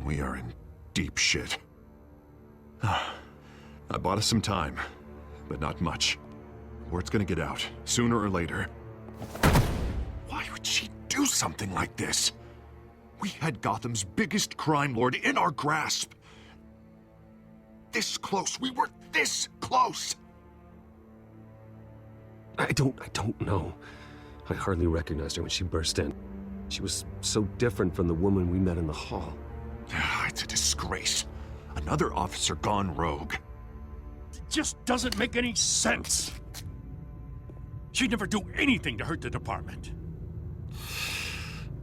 We are in deep shit. I bought us some time, but not much. Word's gonna get out, sooner or later. Why would she do something like this? We had Gotham's biggest crime lord in our grasp. This close, we were this close! I don't know. I hardly recognized her when she burst in. She was so different from the woman we met in the hall. It's a disgrace. Another officer gone rogue. It just doesn't make any sense. She'd never do anything to hurt the department.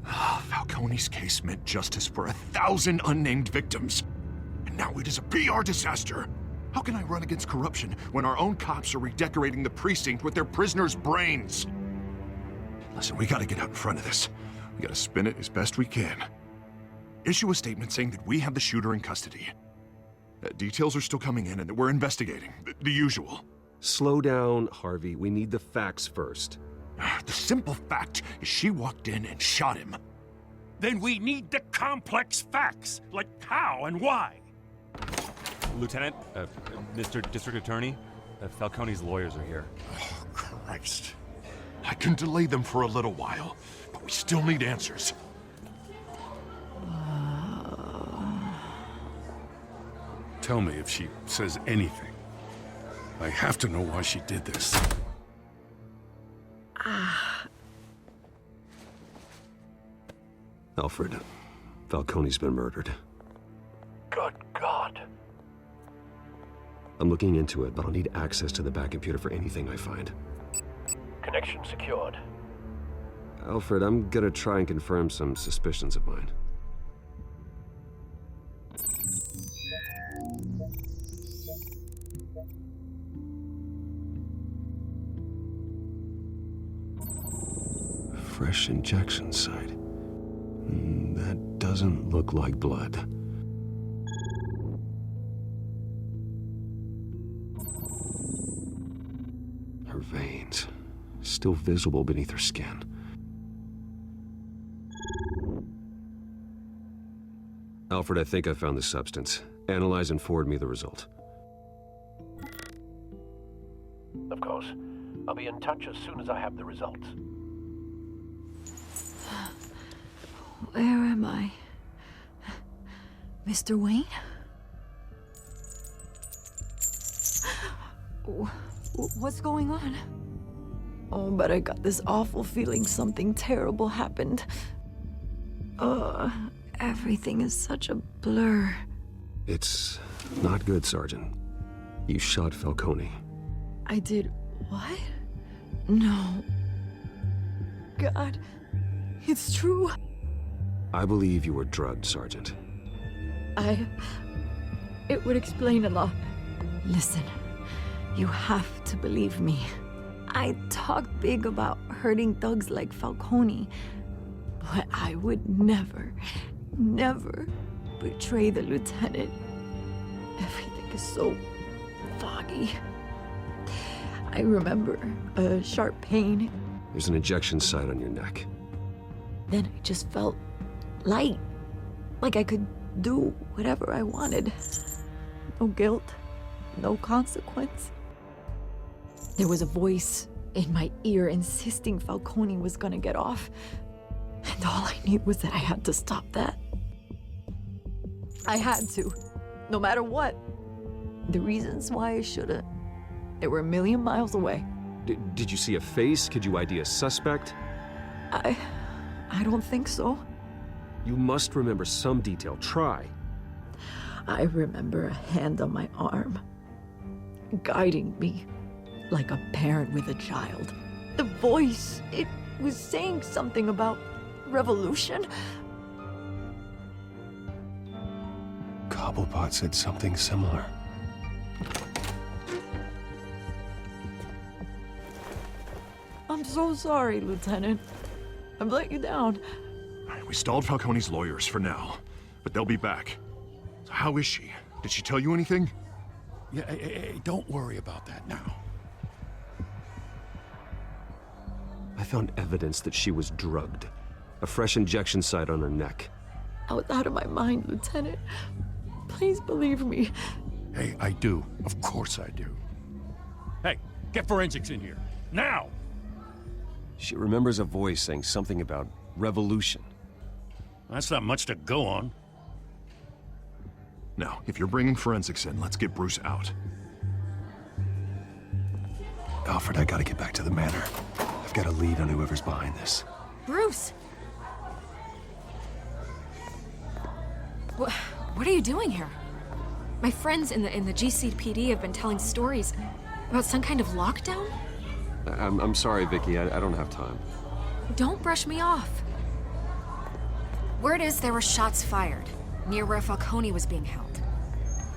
Falcone's case meant justice for 1,000 unnamed victims. And now it is a PR disaster. How can I run against corruption when our own cops are redecorating the precinct with their prisoners' brains? Listen, we gotta get out in front of this. We gotta spin it as best we can. Issue a statement saying that we have the shooter in custody. Details are still coming in and that we're investigating. The usual. Slow down, Harvey. We need the facts first. The simple fact is she walked in and shot him. Then we need the complex facts, like how and why. Lieutenant, Mr. District Attorney, Falcone's lawyers are here. Oh, Christ. I can delay them for a little while, but we still need answers. Tell me if she says anything. I have to know why she did this. Alfred, Falcone's been murdered. Good God. I'm looking into it, but I'll need access to the back computer for anything I find. Connection secured. Alfred, I'm gonna try and confirm some suspicions of mine. Fresh injection site. That doesn't look like blood. Her veins, still visible beneath her skin. Alfred, I think I found the substance. Analyze and forward me the result. Of course. I'll be in touch as soon as I have the results. Where am I? Mr. Wayne? What's going on? Oh, but I got this awful feeling something terrible happened. Everything is such a blur. It's not good, Sergeant. You shot Falcone. I did what? No. God, it's true. I believe you were drugged, Sergeant. It would explain a lot. Listen, you have to believe me. I talk big about hurting thugs like Falcone, but I would never betray the lieutenant. Everything is so foggy. I remember a sharp pain. There's an injection site on your neck. Then I just felt light, like I could do whatever I wanted. No guilt, no consequence. There was a voice in my ear insisting Falcone was gonna get off, and all I knew was that I had to stop that. I had to, no matter what. The reasons why I shouldn't, they were a million miles away. Did you see a face? Could you ID a suspect? I don't think so. You must remember some detail. Try. I remember a hand on my arm, guiding me like a parent with a child. The voice, it was saying something about revolution. Cobblepot said something similar. I'm so sorry, Lieutenant. I've let you down. We stalled Falcone's lawyers for now, but they'll be back. So how is she? Did she tell you anything? Yeah, hey, don't worry about that now. I found evidence that she was drugged. A fresh injection site on her neck. I was out of my mind, Lieutenant. Please believe me. Hey, I do. Of course I do. Hey, get forensics in here. Now! She remembers a voice saying something about revolution. That's not much to go on. Now, if you're bringing forensics in, let's get Bruce out. Alfred, I gotta get back to the manor. I've got a lead on whoever's behind this. Bruce! What are you doing here? My friends in the GCPD have been telling stories about some kind of lockdown? I'm sorry, Vicky. I don't have time. Don't brush me off. Word is there were shots fired near where Falcone was being held.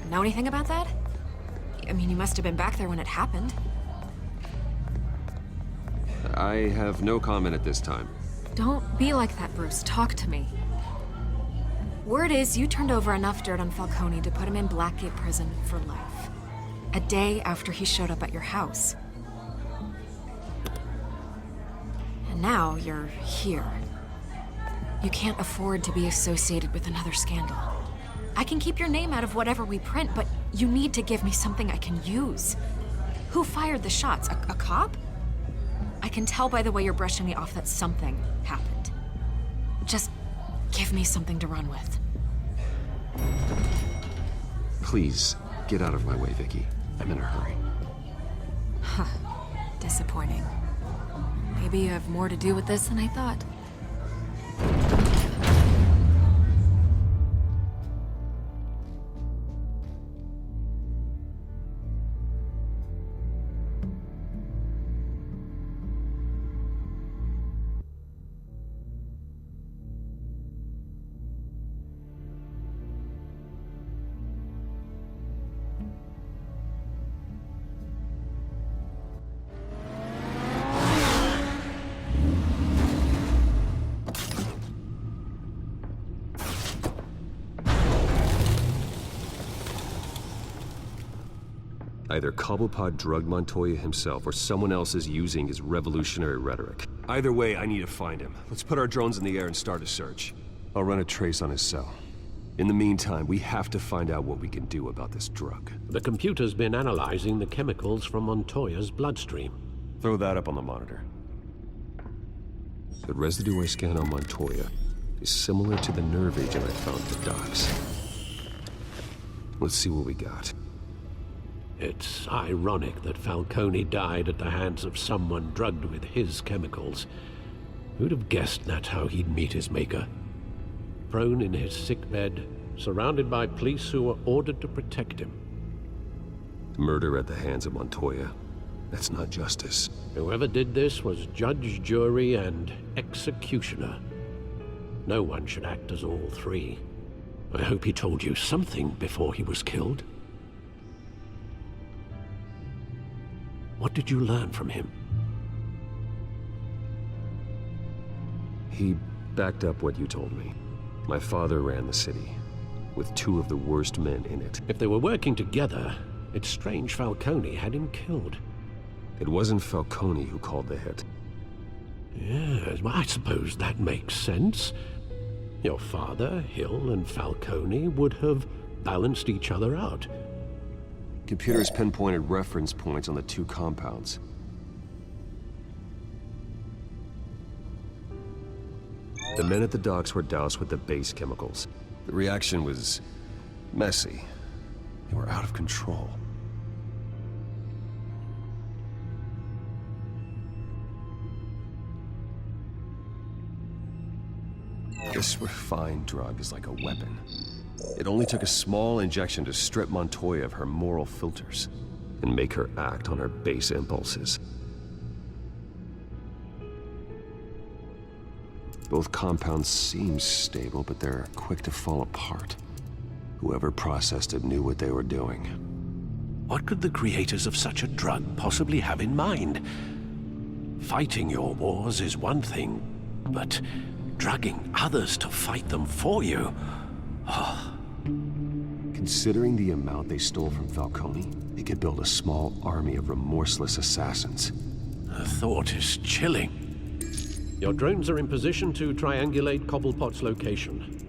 Know anything about that? I mean, you must have been back there when it happened. I have no comment at this time. Don't be like that, Bruce. Talk to me. Word is you turned over enough dirt on Falcone to put him in Blackgate Prison for life. A day after he showed up at your house. And now you're here. You can't afford to be associated with another scandal. I can keep your name out of whatever we print, but you need to give me something I can use. Who fired the shots? A cop? I can tell by the way you're brushing me off that something happened. Just give me something to run with. Please, get out of my way, Vicky. I'm in a hurry. Huh. Disappointing. Maybe you have more to do with this than I thought. Either Cobblepot drugged Montoya himself, or someone else is using his revolutionary rhetoric. Either way, I need to find him. Let's put our drones in the air and start a search. I'll run a trace on his cell. In the meantime, we have to find out what we can do about this drug. The computer's been analyzing the chemicals from Montoya's bloodstream. Throw that up on the monitor. The residue I scanned on Montoya is similar to the nerve agent I found at the docks. Let's see what we got. It's ironic that Falcone died at the hands of someone drugged with his chemicals. Who'd have guessed that's how he'd meet his maker? Prone in his sickbed, surrounded by police who were ordered to protect him. Murder at the hands of Montoya. That's not justice. Whoever did this was judge, jury, and executioner. No one should act as all three. I hope he told you something before he was killed. What did you learn from him? He backed up what you told me. My father ran the city, with two of the worst men in it. If they were working together, it's strange Falcone had him killed. It wasn't Falcone who called the hit. Yes, well, I suppose that makes sense. Your father, Hill, and Falcone would have balanced each other out. Computers pinpointed reference points on the two compounds. The men at the docks were doused with the base chemicals. The reaction was messy. They were out of control. This refined drug is like a weapon. It only took a small injection to strip Montoya of her moral filters and make her act on her base impulses. Both compounds seem stable, but they're quick to fall apart. Whoever processed it knew what they were doing. What could the creators of such a drug possibly have in mind? Fighting your wars is one thing, but drugging others to fight them for you? Oh. Considering the amount they stole from Falcone, they could build a small army of remorseless assassins. The thought is chilling. Your drones are in position to triangulate Cobblepot's location.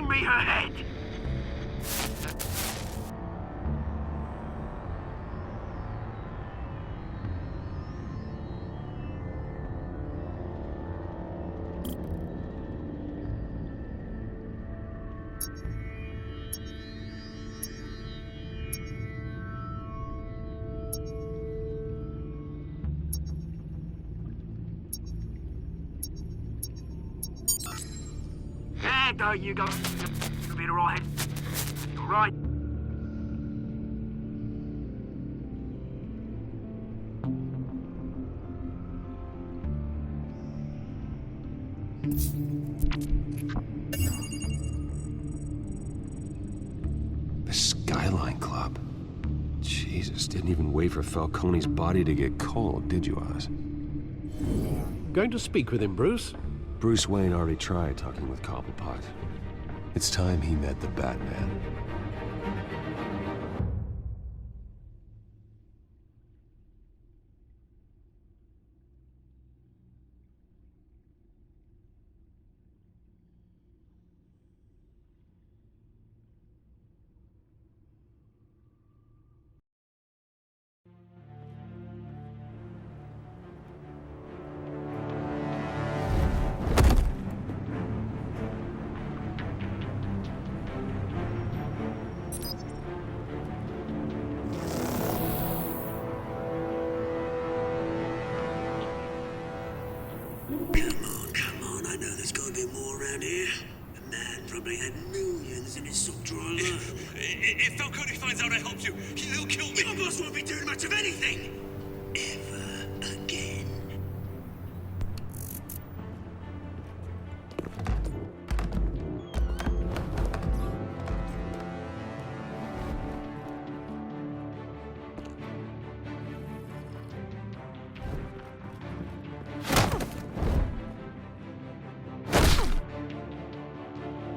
bring me her head! There you go. You'll be alright. Alright. The Skyline Club. Jesus, didn't even wait for Falcone's body to get cold, did you, Oz? Going to speak with him, Bruce? Bruce Wayne already tried talking with Cobblepot. It's time he met the Batman. Come on, I know there's gotta be more around here. The man probably had millions in his sock drawer alone. If Falcone finds out I helped you, he'll kill me. Your boss won't be doing much of anything! Ever again.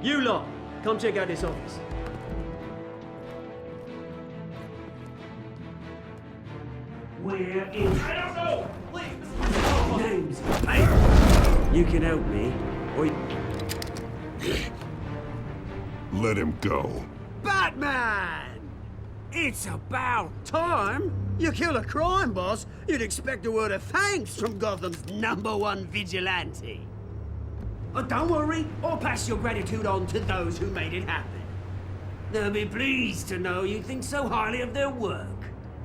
You lot, come check out this office. We're in. Names. Hey, you can help me, or Let him go. Batman! It's about time! You kill a crime boss, you'd expect a word of thanks from Gotham's #1 vigilante. Oh, don't worry, I'll pass your gratitude on to those who made it happen. They'll be pleased to know you think so highly of their work.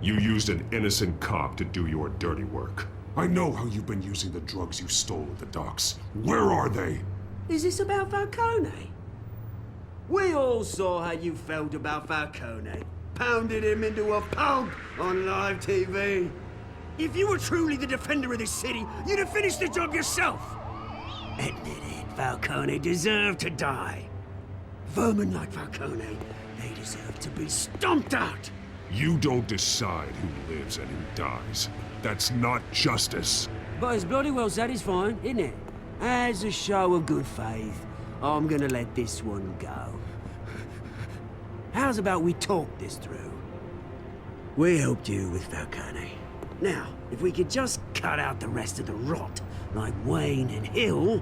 You used an innocent cop to do your dirty work. I know how you've been using the drugs you stole at the docks. Where are they? Is this about Falcone? We all saw how you felt about Falcone. Pounded him into a pulp on live TV. If you were truly the defender of this city, you'd have finished the job yourself. Admit it, Falcone deserved to die. Vermin like Falcone, they deserve to be stomped out. You don't decide who lives and who dies. That's not justice. But it's bloody well satisfying, isn't it? As a show of good faith, I'm gonna let this one go. How's about we talk this through? We helped you with Falcone. Now, if we could just cut out the rest of the rot, like Wayne and Hill,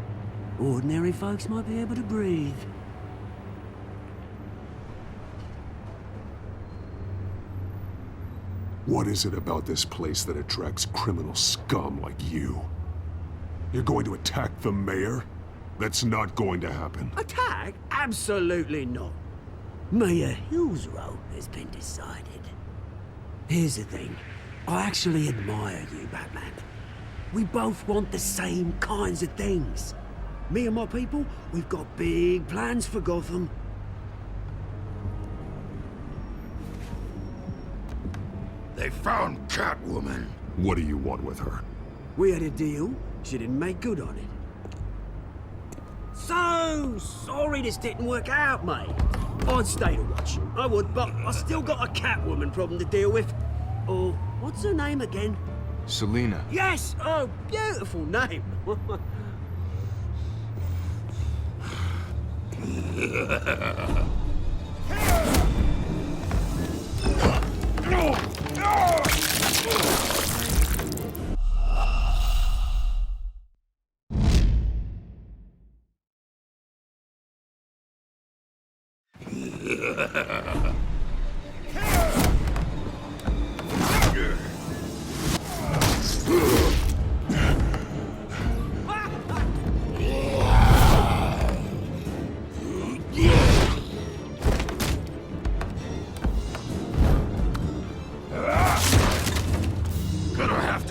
ordinary folks might be able to breathe. What is it about this place that attracts criminal scum like you? You're going to attack the mayor? That's not going to happen. Attack? Absolutely not. Mayor Hill's role has been decided. Here's the thing. I actually admire you, Batman. We both want the same kinds of things. Me and my people, we've got big plans for Gotham. They found Catwoman. What do you want with her? We had a deal. She didn't make good on it. So sorry this didn't work out, mate. I'd stay to watch. I would, but I still got a Catwoman problem to deal with. Oh, what's her name again? Selena. Yes! Oh, beautiful name.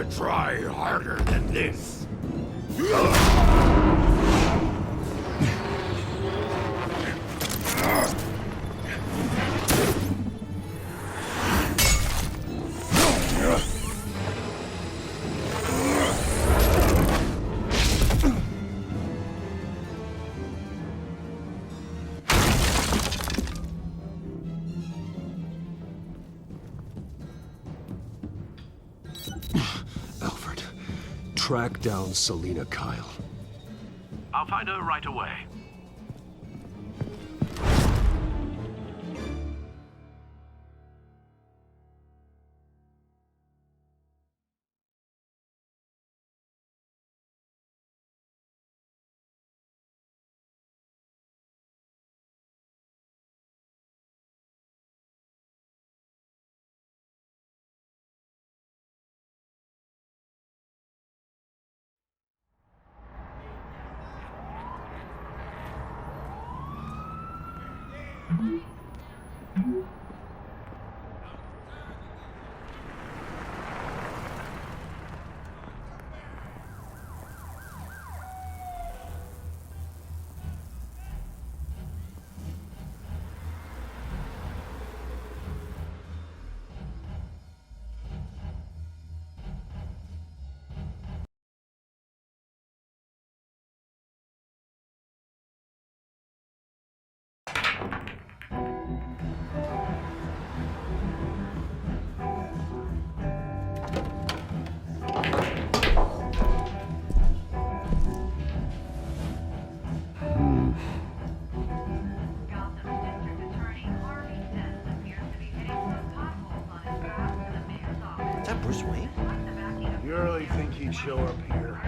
to try harder than this. Alfred, track down Selina Kyle. I'll find her right away. Is that Bruce Wayne? You really think he'd show up here?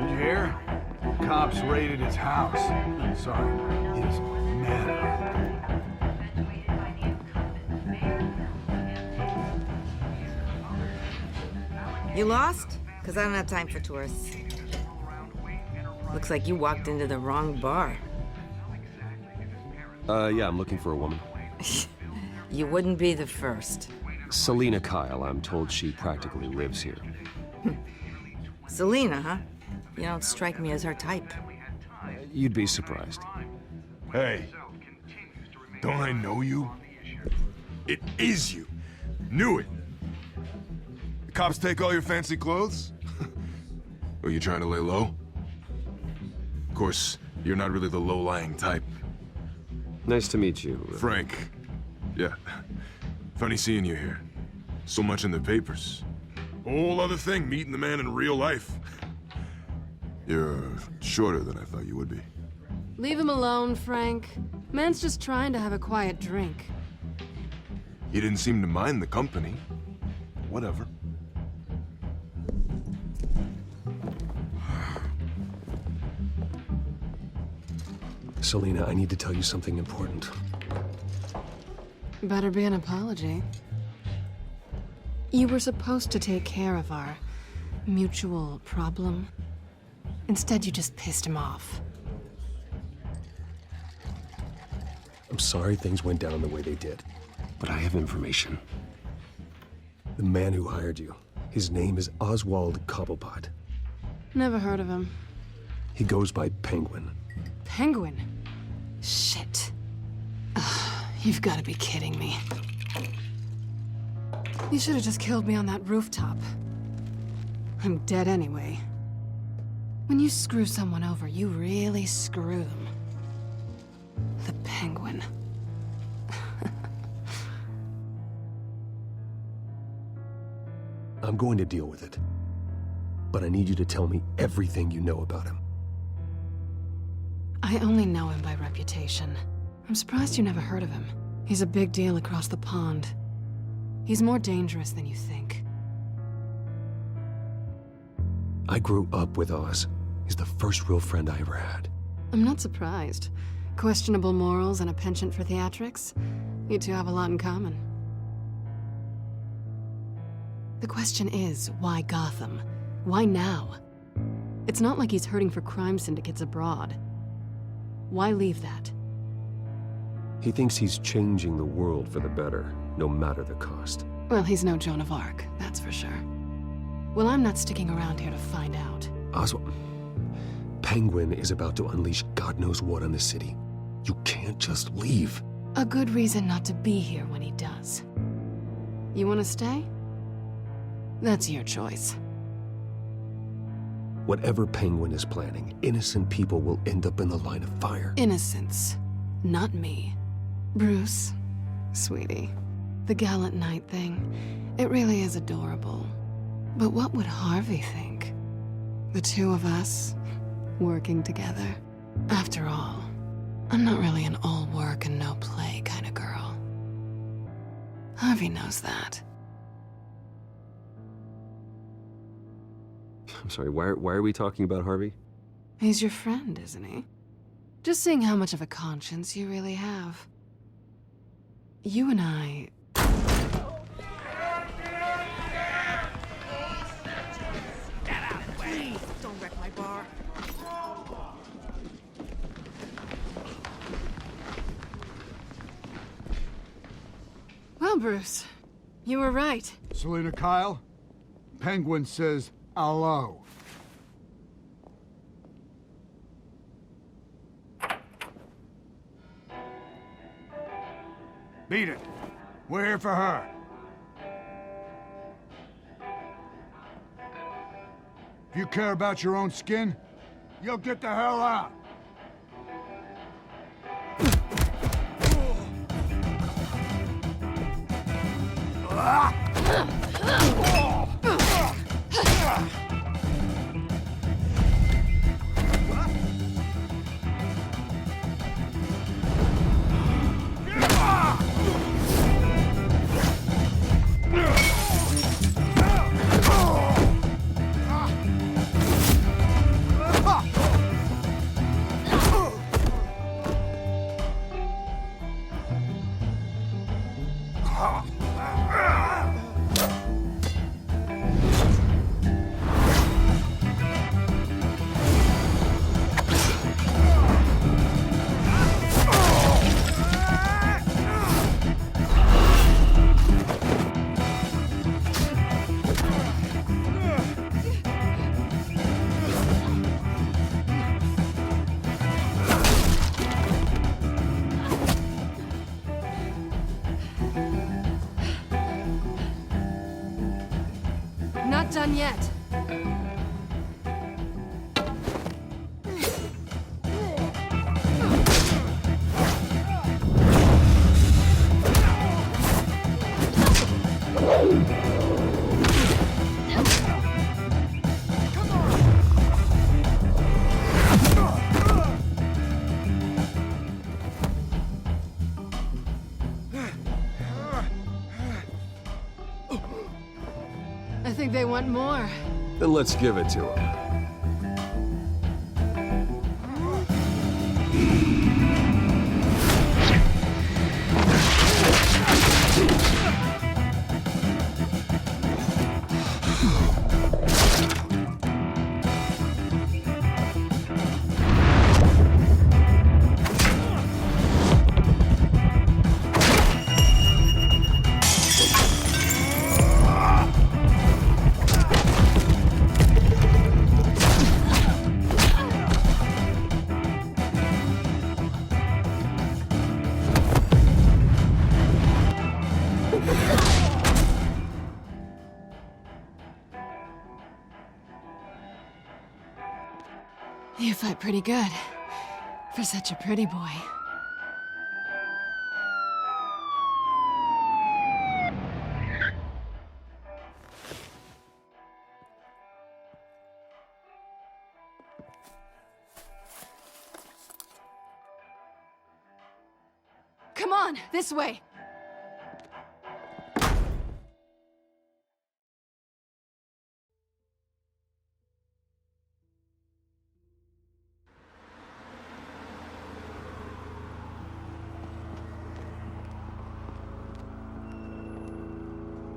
Did you hear? Cops raided his house. Sorry, his manor. You lost? Because I don't have time for tourists. Looks like you walked into the wrong bar. Yeah, I'm looking for a woman. You wouldn't be the first. Selina Kyle, I'm told she practically lives here. Selina, huh? You don't strike me as her type. You'd be surprised. Hey, don't I know you? It is you. Knew it. The cops take all your fancy clothes? Are you trying to lay low? Of course, you're not really the low-lying type. Nice to meet you. Frank. Yeah. Funny seeing you here. So much in the papers. Whole other thing, meeting the man in real life. You're shorter than I thought you would be. Leave him alone, Frank. Man's just trying to have a quiet drink. He didn't seem to mind the company. Whatever. Selina, I need to tell you something important. Better be an apology. You were supposed to take care of our mutual problem. Instead, you just pissed him off. I'm sorry things went down the way they did, but I have information. The man who hired you, his name is Oswald Cobblepot. Never heard of him. He goes by Penguin. Penguin? Shit. Ugh, you've got to be kidding me. You should have just killed me on that rooftop. I'm dead anyway. When you screw someone over, you really screw them. The Penguin. I'm going to deal with it. But I need you to tell me everything you know about him. I only know him by reputation. I'm surprised you never heard of him. He's a big deal across the pond. He's more dangerous than you think. I grew up with Oz. He's the first real friend I ever had. I'm not surprised. Questionable morals and a penchant for theatrics. You two have a lot in common. The question is, why Gotham? Why now? It's not like he's hurting for crime syndicates abroad. Why leave that? He thinks he's changing the world for the better, no matter the cost. Well, he's no Joan of Arc, that's for sure. Well, I'm not sticking around here to find out. Oswald, Penguin is about to unleash God knows what on the city. You can't just leave. A good reason not to be here when he does. You want to stay? That's your choice. Whatever Penguin is planning, innocent people will end up in the line of fire. Innocence, not me. Bruce, sweetie, the gallant knight thing, it really is adorable. But what would Harvey think? The two of us, working together. After all, I'm not really an all work and no play kind of girl. Harvey knows that. I'm sorry, why are we talking about Harvey? He's your friend, isn't he? Just seeing how much of a conscience you really have. You and I... Get out of the way! Don't wreck my bar. Well, Bruce, you were right. Selina Kyle, Penguin says hello. Beat it. We're here for her. If you care about your own skin, you'll get the hell out. Not done yet. I think they want more. Then let's give it to him. You fight pretty good, for such a pretty boy. Come on, this way!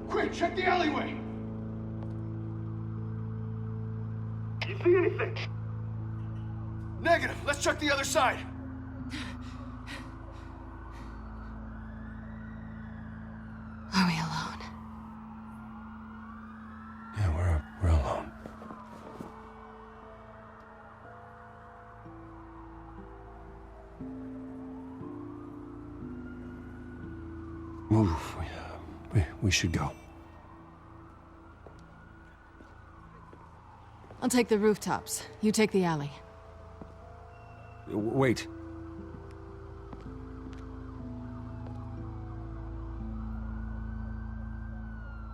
Quick, check the alleyway! You see anything? Negative. Let's check the other side. Move. We should go. I'll take the rooftops. You take the alley. Wait.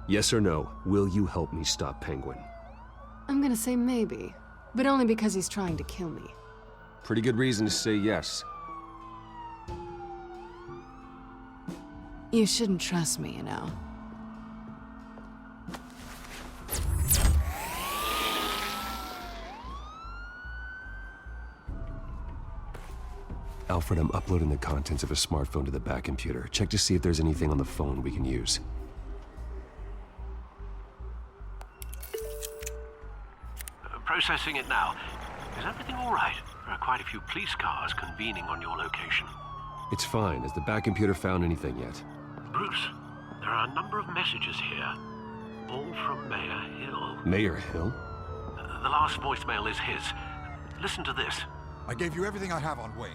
Yes or no, will you help me stop Penguin? I'm gonna say maybe, but only because he's trying to kill me. Pretty good reason to say yes. You shouldn't trust me, you know. Alfred, I'm uploading the contents of a smartphone to the back computer. Check to see if there's anything on the phone we can use. Processing it now. Is everything all right? There are quite a few police cars convening on your location. It's fine. Has the back computer found anything yet? Bruce, there are a number of messages here. All from Mayor Hill. Mayor Hill? The last voicemail is his. Listen to this. I gave you everything I have on Wayne.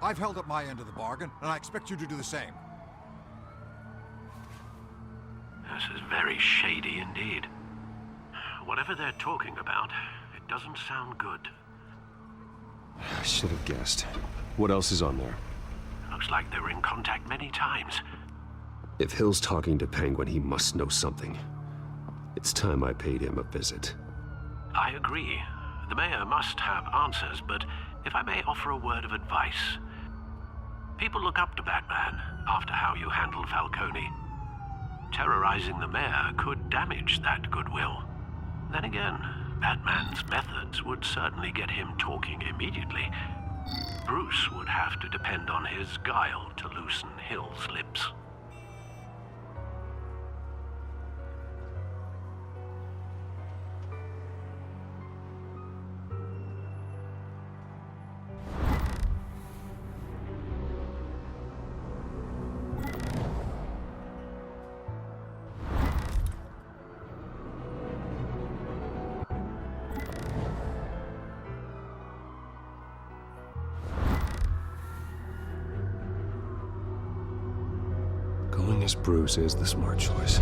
I've held up my end of the bargain, and I expect you to do the same. This is very shady indeed. Whatever they're talking about, it doesn't sound good. I should have guessed. What else is on there? Looks like they were in contact many times. If Hill's talking to Penguin, he must know something. It's time I paid him a visit. I agree. The mayor must have answers, but if I may offer a word of advice. People look up to Batman after how you handled Falcone. Terrorizing the mayor could damage that goodwill. Then again, Batman's methods would certainly get him talking immediately. Bruce would have to depend on his guile to loosen Hill's lips. Going as Bruce is the smart choice.